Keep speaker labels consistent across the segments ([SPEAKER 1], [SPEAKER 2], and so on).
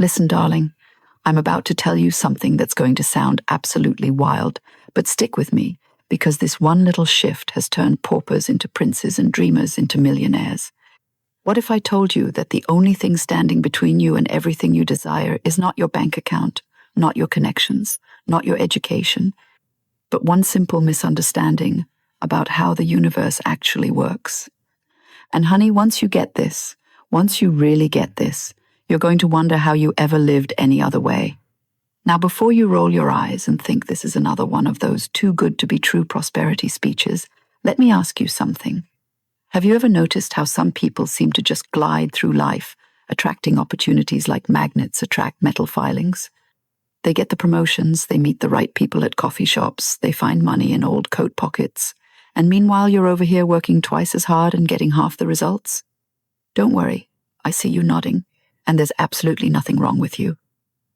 [SPEAKER 1] Listen, darling, I'm about to tell you something that's going to sound absolutely wild, but stick with me, because this one little shift has turned paupers into princes and dreamers into millionaires. What if I told you that the only thing standing between you and everything you desire is not your bank account, not your connections, not your education, but one simple misunderstanding about how the universe actually works? And honey, once you get this, once you really get this, you're going to wonder how you ever lived any other way. Now, before you roll your eyes and think this is another one of those too good to be true prosperity speeches, let me ask you something. Have you ever noticed how some people seem to just glide through life, attracting opportunities like magnets attract metal filings? They get the promotions, they meet the right people at coffee shops, they find money in old coat pockets, and meanwhile you're over here working twice as hard and getting half the results? Don't worry, I see you nodding, and there's absolutely nothing wrong with you.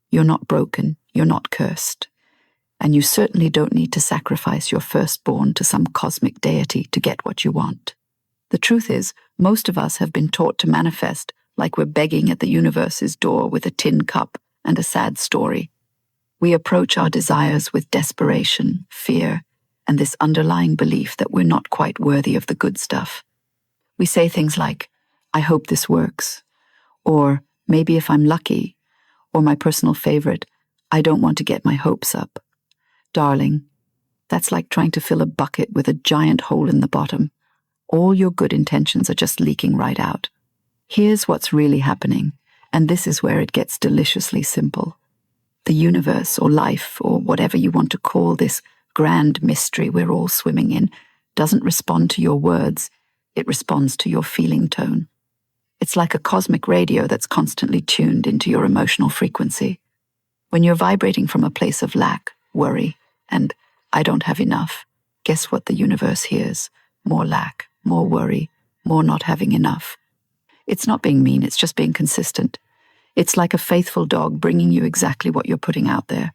[SPEAKER 1] You're not broken, you're not cursed, and you certainly don't need to sacrifice your firstborn to some cosmic deity to get what you want. The truth is, most of us have been taught to manifest like we're begging at the universe's door with a tin cup and a sad story. We approach our desires with desperation, fear, and this underlying belief that we're not quite worthy of the good stuff. We say things like, I hope this works, or maybe if I'm lucky, or my personal favorite, I don't want to get my hopes up. Darling, that's like trying to fill a bucket with a giant hole in the bottom. All your good intentions are just leaking right out. Here's what's really happening, and this is where it gets deliciously simple. The universe, or life, or whatever you want to call this grand mystery we're all swimming in, doesn't respond to your words, it responds to your feeling tone. It's like a cosmic radio that's constantly tuned into your emotional frequency. When you're vibrating from a place of lack, worry, and I don't have enough, guess what the universe hears? More lack, more worry, more not having enough. It's not being mean, it's just being consistent. It's like a faithful dog bringing you exactly what you're putting out there.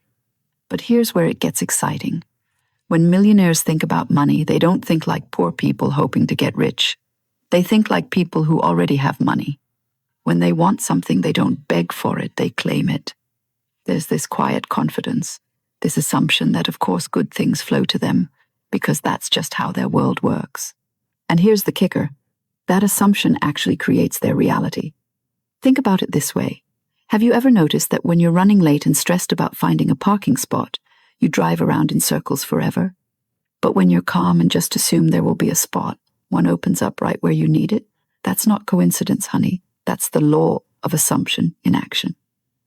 [SPEAKER 1] But here's where it gets exciting. When millionaires think about money, they don't think like poor people hoping to get rich. They think like people who already have money. When they want something, they don't beg for it, they claim it. There's this quiet confidence, this assumption that of course good things flow to them, because that's just how their world works. And here's the kicker. That assumption actually creates their reality. Think about it this way. Have you ever noticed that when you're running late and stressed about finding a parking spot, you drive around in circles forever? But when you're calm and just assume there will be a spot, one opens up right where you need it? That's not coincidence, honey. That's the law of assumption in action.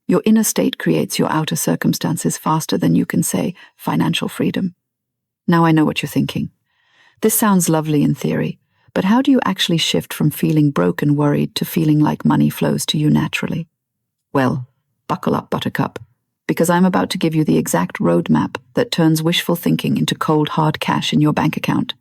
[SPEAKER 1] Your inner state creates your outer circumstances faster than you can say financial freedom. Now I know what you're thinking. This sounds lovely in theory, but how do you actually shift from feeling broke and worried to feeling like money flows to you naturally? Well, buckle up, buttercup, because I'm about to give you the exact roadmap that turns wishful thinking into cold, hard cash in your bank account.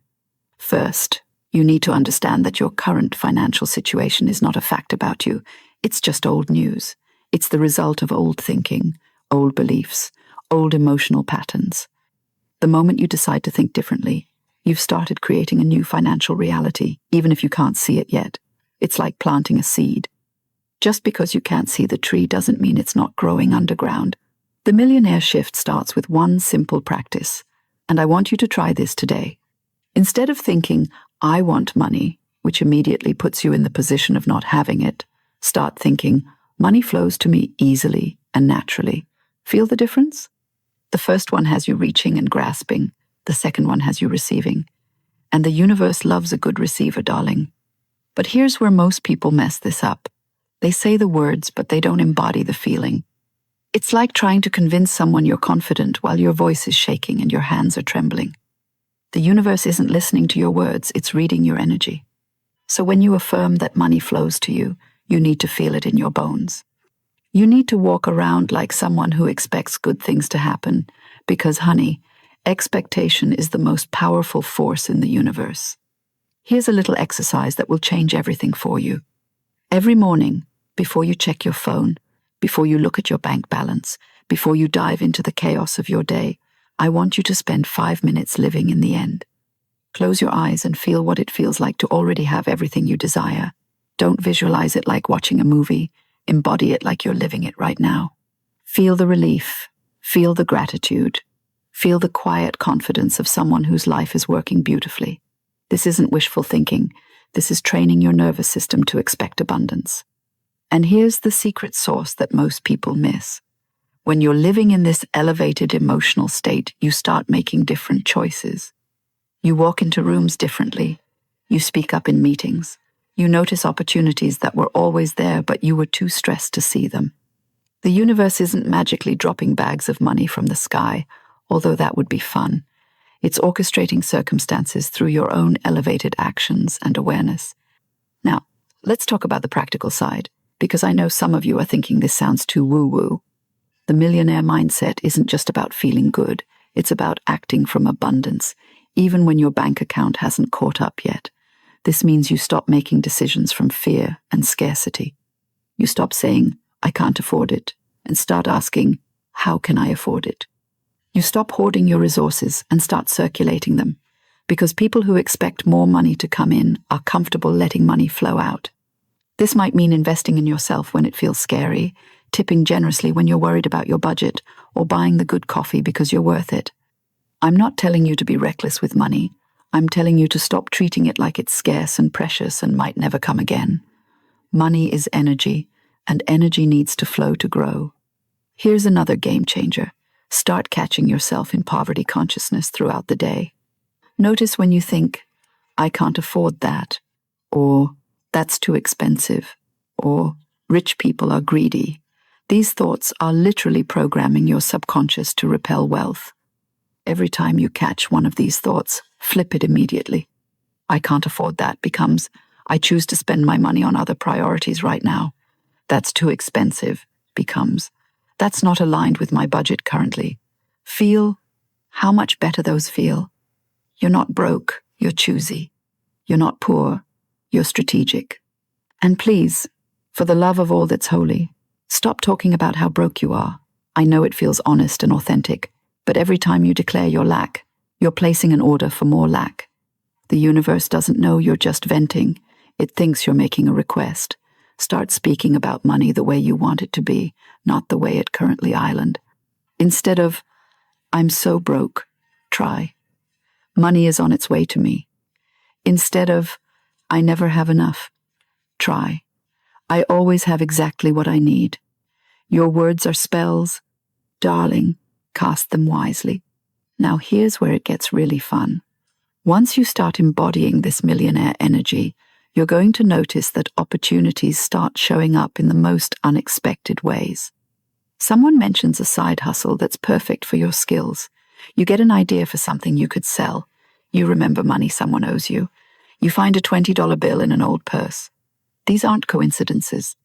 [SPEAKER 1] First, you need to understand that your current financial situation is not a fact about you. It's just old news. It's the result of old thinking, old beliefs, old emotional patterns. The moment you decide to think differently, you've started creating a new financial reality, even if you can't see it yet. It's like planting a seed. Just because you can't see the tree doesn't mean it's not growing underground. The millionaire shift starts with one simple practice, and I want you to try this today. Instead of thinking, I want money, which immediately puts you in the position of not having it, start thinking, money flows to me easily and naturally. Feel the difference? The first one has you reaching and grasping. The second one has you receiving. And the universe loves a good receiver, darling. But here's where most people mess this up. They say the words, but they don't embody the feeling. It's like trying to convince someone you're confident while your voice is shaking and your hands are trembling. The universe isn't listening to your words, it's reading your energy. So when you affirm that money flows to you, you need to feel it in your bones. You need to walk around like someone who expects good things to happen, because, honey, expectation is the most powerful force in the universe. Here's a little exercise that will change everything for you. Every morning, before you check your phone, before you look at your bank balance, before you dive into the chaos of your day, I want you to spend 5 minutes living in the end. Close your eyes and feel what it feels like to already have everything you desire. Don't visualize it like watching a movie. Embody it like you're living it right now. Feel the relief. Feel the gratitude. Feel the quiet confidence of someone whose life is working beautifully. This isn't wishful thinking. This is training your nervous system to expect abundance. And here's the secret sauce that most people miss. When you're living in this elevated emotional state, you start making different choices. You walk into rooms differently. You speak up in meetings. You notice opportunities that were always there, but you were too stressed to see them. The universe isn't magically dropping bags of money from the sky, although that would be fun. It's orchestrating circumstances through your own elevated actions and awareness. Now, let's talk about the practical side, because I know some of you are thinking this sounds too woo-woo. The millionaire mindset isn't just about feeling good. It's about acting from abundance, even when your bank account hasn't caught up yet. This means you stop making decisions from fear and scarcity. You stop saying, I can't afford it, and start asking, how can I afford it? You stop hoarding your resources and start circulating them, because people who expect more money to come in are comfortable letting money flow out. This might mean investing in yourself when it feels scary, tipping generously when you're worried about your budget, or buying the good coffee because you're worth it. I'm not telling you to be reckless with money. I'm telling you to stop treating it like it's scarce and precious and might never come again. Money is energy, and energy needs to flow to grow. Here's another game changer. Start catching yourself in poverty consciousness throughout the day. Notice when you think, I can't afford that, or that's too expensive, or rich people are greedy. These thoughts are literally programming your subconscious to repel wealth. Every time you catch one of these thoughts, flip it immediately. I can't afford that becomes, I choose to spend my money on other priorities right now. That's too expensive becomes, that's not aligned with my budget currently. Feel how much better those feel. You're not broke, you're choosy. You're not poor, you're strategic. And please, for the love of all that's holy, stop talking about how broke you are. I know it feels honest and authentic, but every time you declare your lack, you're placing an order for more lack. The universe doesn't know you're just venting. It thinks you're making a request. Start speaking about money the way you want it to be, not the way it currently island. Instead of, I'm so broke, try, money is on its way to me. Instead of, I never have enough, try, I always have exactly what I need. Your words are spells. Darling, cast them wisely. Now here's where it gets really fun. Once you start embodying this millionaire energy, you're going to notice that opportunities start showing up in the most unexpected ways. Someone mentions a side hustle that's perfect for your skills. You get an idea for something you could sell. You remember money someone owes you. You find a $20 bill in an old purse. These aren't coincidences.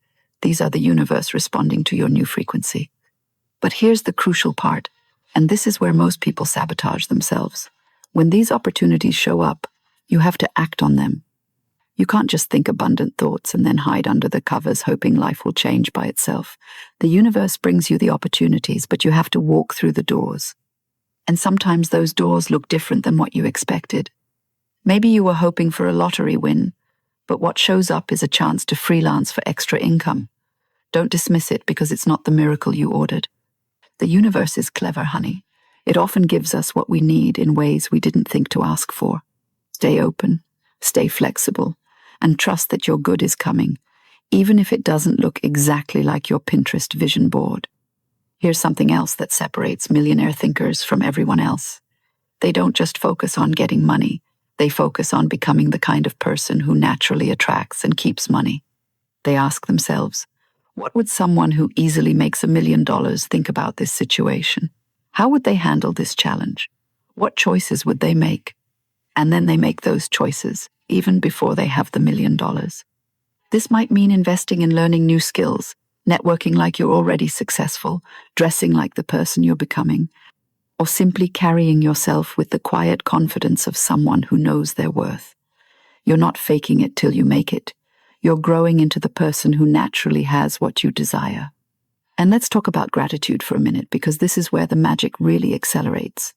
[SPEAKER 1] These are the universe responding to your new frequency. But here's the crucial part, and this is where most people sabotage themselves. When these opportunities show up, you have to act on them. You can't just think abundant thoughts and then hide under the covers hoping life will change by itself. The universe brings you the opportunities, but you have to walk through the doors. And sometimes those doors look different than what you expected. Maybe you were hoping for a lottery win, but what shows up is a chance to freelance for extra income. Don't dismiss it because it's not the miracle you ordered. The universe is clever, honey. It often gives us what we need in ways we didn't think to ask for. Stay open, stay flexible, and trust that your good is coming, even if it doesn't look exactly like your Pinterest vision board. Here's something else that separates millionaire thinkers from everyone else. They don't just focus on getting money. They focus on becoming the kind of person who naturally attracts and keeps money. They ask themselves, what would someone who easily makes $1 million think about this situation? How would they handle this challenge? What choices would they make? And then they make those choices, even before they have the $1 million. This might mean investing in learning new skills, networking like you're already successful, dressing like the person you're becoming, or simply carrying yourself with the quiet confidence of someone who knows their worth. You're not faking it till you make it. You're growing into the person who naturally has what you desire. And let's talk about gratitude for a minute, because this is where the magic really accelerates.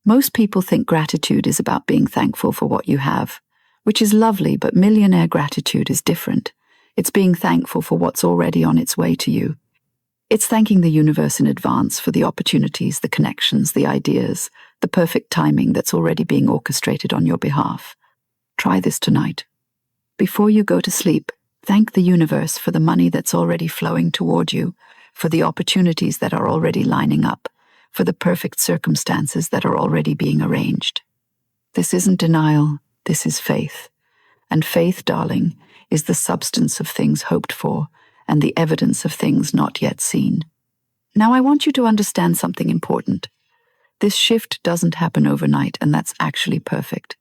[SPEAKER 1] Most people think gratitude is about being thankful for what you have, which is lovely, but millionaire gratitude is different. It's being thankful for what's already on its way to you. It's thanking the universe in advance for the opportunities, the connections, the ideas, the perfect timing that's already being orchestrated on your behalf. Try this tonight. Before you go to sleep, thank the universe for the money that's already flowing toward you, for the opportunities that are already lining up, for the perfect circumstances that are already being arranged. This isn't denial, this is faith. And faith, darling, is the substance of things hoped for and the evidence of things not yet seen. Now I want you to understand something important. This shift doesn't happen overnight, and that's actually perfect.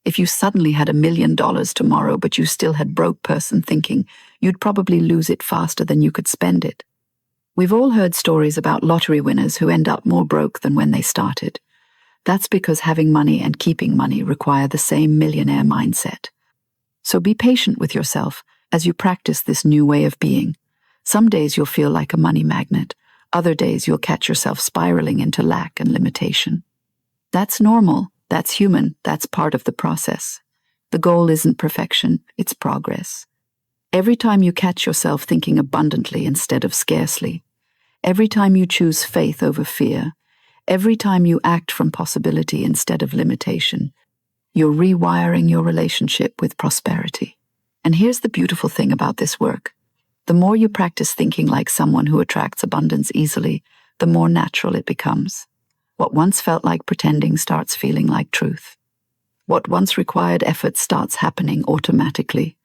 [SPEAKER 1] If you suddenly had $1 million tomorrow, but you still had broke person thinking, you'd probably lose it faster than you could spend it. We've all heard stories about lottery winners who end up more broke than when they started. That's because having money and keeping money require the same millionaire mindset. So be patient with yourself as you practice this new way of being. Some days you'll feel like a money magnet. Other days you'll catch yourself spiraling into lack and limitation. That's normal. That's human. That's part of the process. The goal isn't perfection, it's progress. Every time you catch yourself thinking abundantly instead of scarcely, every time you choose faith over fear, every time you act from possibility instead of limitation, you're rewiring your relationship with prosperity. And here's the beautiful thing about this work. The more you practice thinking like someone who attracts abundance easily, the more natural it becomes. What once felt like pretending starts feeling like truth. What once required effort starts happening automatically.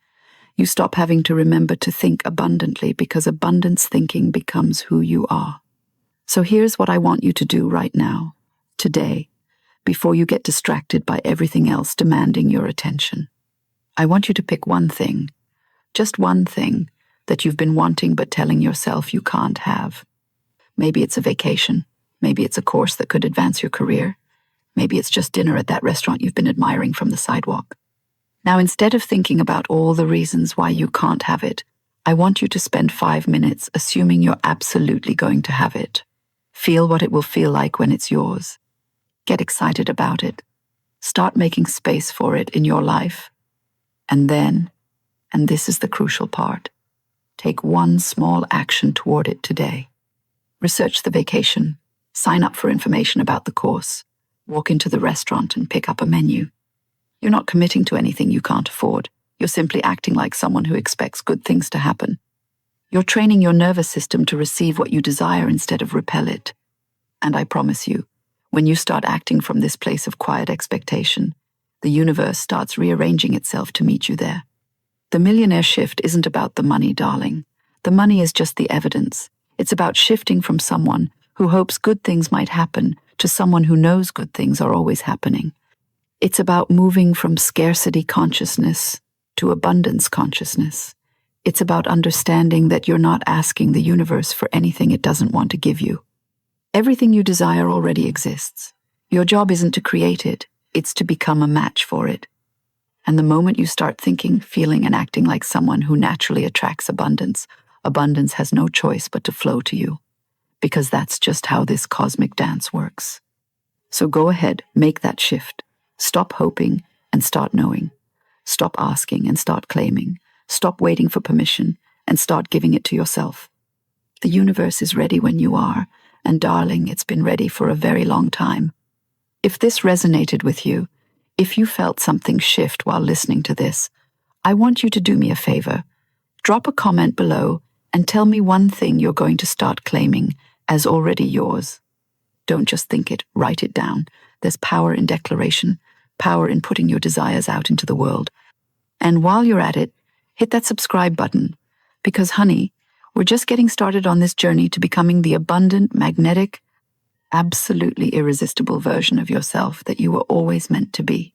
[SPEAKER 1] You stop having to remember to think abundantly because abundance thinking becomes who you are. So here's what I want you to do right now, today, before you get distracted by everything else demanding your attention. I want you to pick one thing, just one thing, that you've been wanting but telling yourself you can't have. Maybe it's a vacation. Maybe it's a course that could advance your career. Maybe it's just dinner at that restaurant you've been admiring from the sidewalk. Now, instead of thinking about all the reasons why you can't have it, I want you to spend 5 minutes assuming you're absolutely going to have it. Feel what it will feel like when it's yours. Get excited about it. Start making space for it in your life. And then, and this is the crucial part, take one small action toward it today. Research the vacation. Sign up for information about the course. Walk into the restaurant and pick up a menu. You're not committing to anything you can't afford. You're simply acting like someone who expects good things to happen. You're training your nervous system to receive what you desire instead of repel it. And I promise you, when you start acting from this place of quiet expectation, the universe starts rearranging itself to meet you there. The millionaire shift isn't about the money, darling. The money is just the evidence. It's about shifting from someone who hopes good things might happen to someone who knows good things are always happening. It's about moving from scarcity consciousness to abundance consciousness. It's about understanding that you're not asking the universe for anything it doesn't want to give you. Everything you desire already exists. Your job isn't to create it, it's to become a match for it. And the moment you start thinking, feeling, and acting like someone who naturally attracts abundance, abundance has no choice but to flow to you. Because that's just how this cosmic dance works. So go ahead, make that shift. Stop hoping and start knowing. Stop asking and start claiming. Stop waiting for permission and start giving it to yourself. The universe is ready when you are, and darling, it's been ready for a very long time. If this resonated with you, if you felt something shift while listening to this, I want you to do me a favor. Drop a comment below and tell me one thing you're going to start claiming as already yours. Don't just think it, write it down. There's power in declaration, power in putting your desires out into the world. And while you're at it, hit that subscribe button, because honey, we're just getting started on this journey to becoming the abundant, magnetic, absolutely irresistible version of yourself that you were always meant to be.